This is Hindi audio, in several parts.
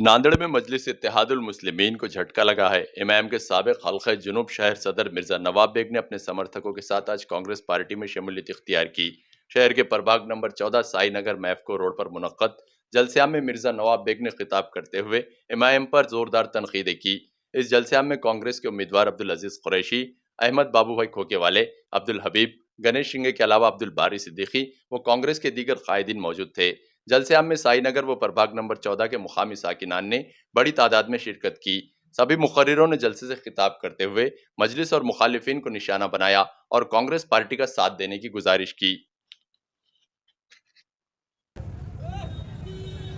नांदेड़ में मजलिस इत्तेहादुल मुस्लिमीन को झटका लगा है। एमआईएम के साबिक हल्क़े जुनूब शहर सदर मिर्जा नवाब बेग ने अपने समर्थकों के साथ आज कांग्रेस पार्टी में शमूलियत इख्तियार की। शहर के प्रभाग नंबर 14 साई नगर मैफको रोड पर मुनक्कद जलसियाम में मिर्जा नवाब बेग ने खिताब करते हुए एमआईएम पर जोरदार तनकीदें की। इस जलसियाम में कांग्रेस के उम्मीदवार अब्दुल अजीज कुरैशी, अहमद बाबू भाई खोकेवाले, अब्दुल हबीब, गणेश सिंह के अलावा अब्दुल बारी सिद्दीकी व कांग्रेस के दीगर कायदीन मौजूद थे। जलसियाम में साई नगर व प्रभाग नंबर 14 के मुकामी साकिनान ने बड़ी तादाद में शिरकत की। सभी मुखर्रिरों ने जलसे से खिताब करते हुए मजलिस और मुखालिफिन को निशाना बनाया और कांग्रेस पार्टी का साथ देने की गुजारिश की।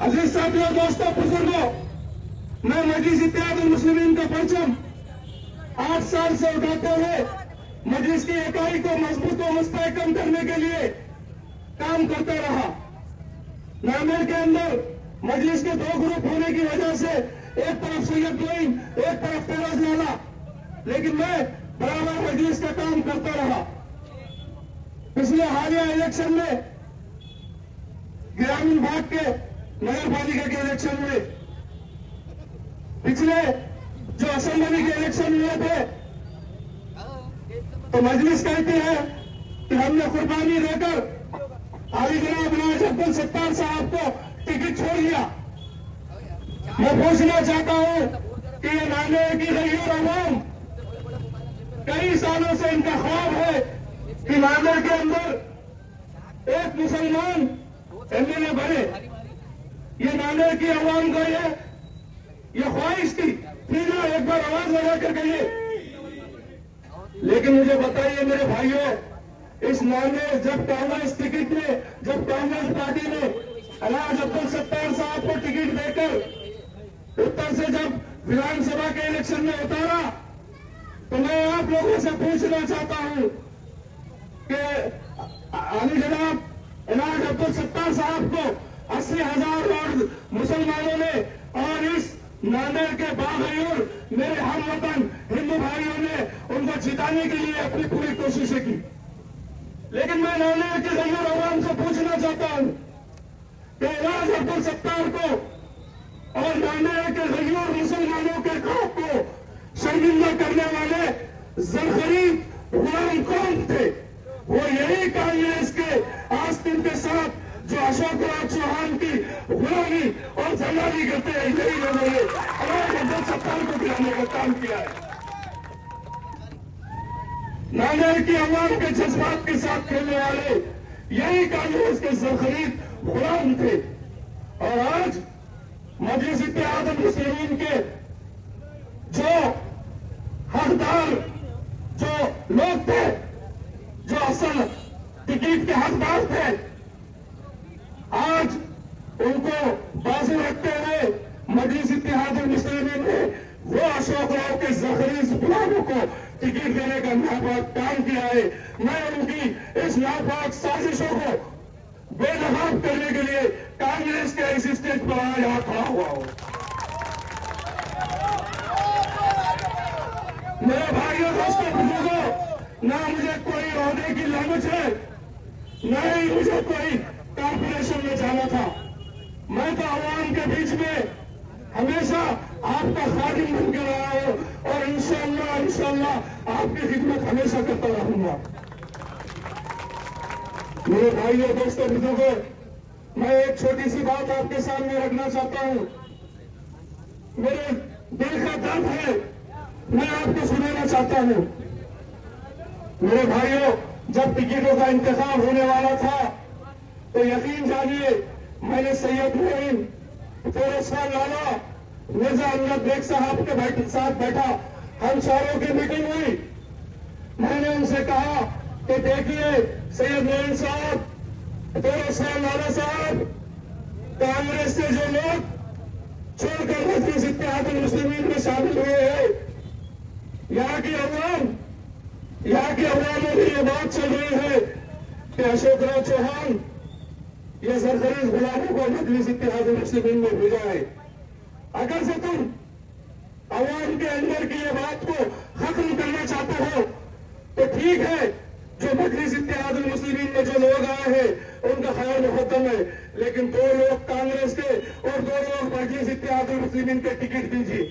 अजीज साथियों, दोस्तों, बुजुर्गों, मैं मजलिस इत्तेहादुल मुस्लिमीन का परचम 8 साल से उठाते हुए मजलिस की इकाई को मजबूत और मुस्तहकम करने के लिए काम करता रहा। नांदेड़ के अंदर मजलिस के 2 ग्रुप होने की वजह से एक तरफ सैयद गोइन, एक तरफ तेराज लाला, लेकिन मैं बराबर मजलिस का काम करता रहा। पिछले हालिया इलेक्शन में ग्रामीण भाग के नगर पालिका के इलेक्शन हुए, पिछले जो असेंबली के इलेक्शन हुए थे, तो मजलिस कहती है कि हमने कुर्बानी देकर आली जनाब नाज अब्दुल सत्तार साहब को टिकट छोड़ दिया। मैं पूछना चाहता हूं कि ये नांदेड़ की गरीब अवाम, कई सालों से इनका ख्वाब है कि नांदेड़ के अंदर एक मुसलमान एमएलए बने। ये नांदेड़ की अवाम का ये ख्वाहिश थी। फिर एक बार आवाज लगा कर कहिए। लेकिन मुझे बताइए मेरे भाइयों, इस नांदेड़ जब कांग्रेस टिकट में, जब कांग्रेस पार्टी ने नाज अब्दुल सत्तार साहब को टिकट देकर उत्तर से जब विधानसभा के इलेक्शन में उतारा, तो मैं आप लोगों से पूछना चाहता हूं कि अली जनाब नाज अब्दुल सत्तार साहब को 80,000 वोट मुसलमानों ने और इस नांदेड़ के बागैर मेरे हम वतन हिंदू भाइयों ने उनको जिताने के लिए अपनी पूरी कोशिशें की। लेकिन मैं नांदेड़ के गरीब अवाम से पूछना चाहता हूं कि नाज अब्दुल सत्तार को और नांदेड़ के गरीब मुसलमानों के खौफ को शर्मिंदा करने वाले ज़रख़रीद गुलाम कौन थे? वो यही कांग्रेस के आस्तीन के साथ जो अशोक राज चौहान की गुलामी और जलाली करते हैं, यही लोगों ने नाज अब्दुल सत्तार को गिराने का काम किया है। नांदेड़ की अवाम के जज्बात के साथ खेलने वाले यही कांग्रेस के ज़रख़रीद गुलाम थे। और आज मजलिस इत्तेहादुल मुस्लिमीन के जो हकदार, जो लोग थे, जो असल टिकट के हकदार थे, आज उनको बाजू रखते हुए मजलिस इत्तेहादुल मुस्लिमीन ने वो अशोक राव के ज़रख़रीद गुलामों को टिकट देने का नापाक काम किया है। मैं उनकी इस नापाक साजिशों को बेनकाब करने के लिए कांग्रेस के इस स्टेज पर आज यहाँ खड़ा हुआ हूं। मेरे भाइयों, दोस्तों, बुजुर्गों, ना मुझे कोई ओहदे की लालच है, न ही मुझे कोई कॉर्पोरेशन में जाना था। मैं तो अवाम के बीच में हमेशा आपका खादिम बन के रहा हूं और इंशाअल्लाह आपकी खिदमत हमेशा करता रहूंगा। मेरे भाइयों, दोस्तों, बुजुर्गों, मैं एक छोटी सी बात आपके सामने रखना चाहता हूं। मेरे दिल का दर्द है, मैं आपको सुनाना चाहता हूं। मेरे भाइयों, जब टिकटों का इंतजाम होने वाला था, तो यकीन जानिए मैंने सैयद मोइन, फेरोज़खान लाला, मिर्जा अहमद बेग साहब के साथ बैठा, हम चारों की मीटिंग हुई। मैंने उनसे कहा कि देखिए सैयद मोइन साहब, फेरोज़खान लाला साहब, कांग्रेस से जो लोग छोड़कर मजलिस इत्तेहादुल मुस्लिमीन में शामिल हुए हैं, यहाँ की अवाम में ये बात चल रही है कि अशोक राज चौहान ये ज़रख़रीद गुलामों को मजलिस इत्तेहादुल मुस्लिमीन में भेजा है। अगर से तुम अवाम के अंदर की ये बात को खत्म करना चाहते हो तो ठीक है, जो मजलिस इत्तेहादुल मुस्लिमीन में जो लोग आए हैं उनका खैर मुकद्दम है, लेकिन 2 लोग कांग्रेस के और 2 लोग मजलिस इत्तेहादुल मुस्लिमीन के टिकट दीजिए।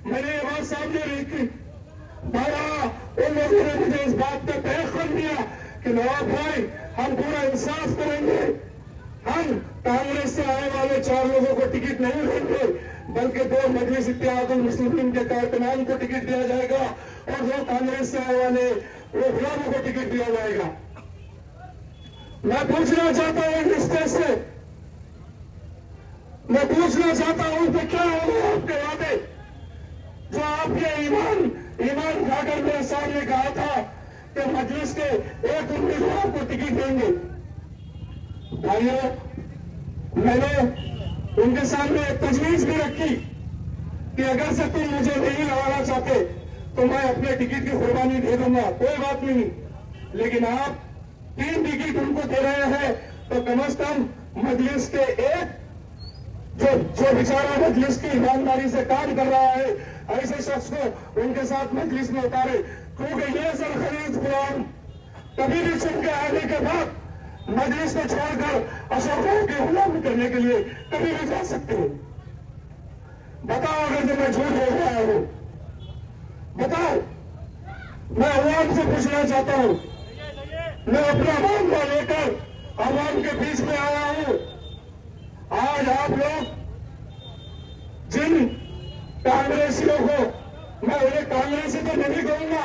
मैंने ये बात सामने रखी, उन लोगों ने मुझे इस बात पे पैगाम दिया कि नवाब भाई हम पूरा इंसाफ करेंगे, हम कांग्रेस से आने वाले 4 लोगों को टिकट नहीं देंगे, बल्कि 2 मजलिस इत्तेहादुल मुस्लिमीन के कारकुनान को टिकट दिया जाएगा और 2 कांग्रेस से आने वाले वो गुलामों को टिकट दिया जाएगा। मैं पूछना चाहता हूं इस स्टेज से, मैं पूछना चाहता हूं कि क्या होगा आपके वादे जो आपके ईमान खाकर मेरे सामने कहा था कि मजलिस के एक उम्मीदवार को टिकट देंगे। भाइयों, मैंने उनके सामने एक तजवीज भी रखी कि अगर से तुम मुझे नहीं लगाना चाहते तो मैं अपने टिकट की कुर्बानी दे दूंगा, कोई बात नहीं, लेकिन आप 3 टिकट उनको दे रहे हैं तो कम से कम मजलिस के एक जो बेचारा मजलिस की ईमानदारी से काम कर रहा है ऐसे शख्स को उनके साथ मजलिस में उतारे, क्योंकि ये सरखरीद गुलाम कभी भी चुन के आने के बाद मजलिस को छोड़कर अशोक राव की गुलामी करने के लिए कभी भी जा सकते हो। बताओ अगर जब मैं झूठ बोल रहा हूं, बताओ। मैं अवाम से पूछना चाहता हूं, मैं अपना मामला लेकर अवाम के बीच में आया हूं। आज आप लोग जिन कांग्रेसियों को, मैं उन्हें कांग्रेसी तो नहीं कहूंगा,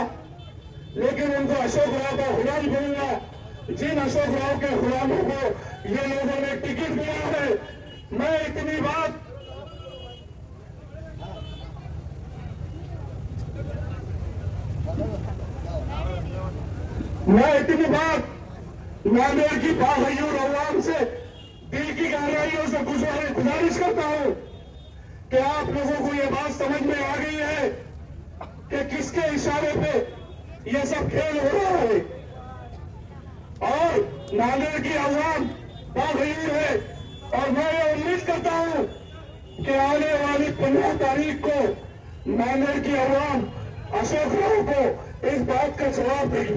लेकिन उनको अशोक राव का गुलाम कहूंगा, जिन अशोक राव के गुलामों को ये लोगों ने टिकट दिया है, मैं इतनी बात नामेर की बागैयों अवाम से दिल की गहराइयों से गुजारिश करता हूं कि आप लोगों को यह बात समझ में आ गई है कि किसके इशारे पे यह सब खेल हो रहा है, और नामेर की अवाम बागैयों है। और मैं ये उम्मीद करता हूं कि आने वाली 15 तारीख को नामेर की अवाम अशोक राव को इस बात का जवाब देगी।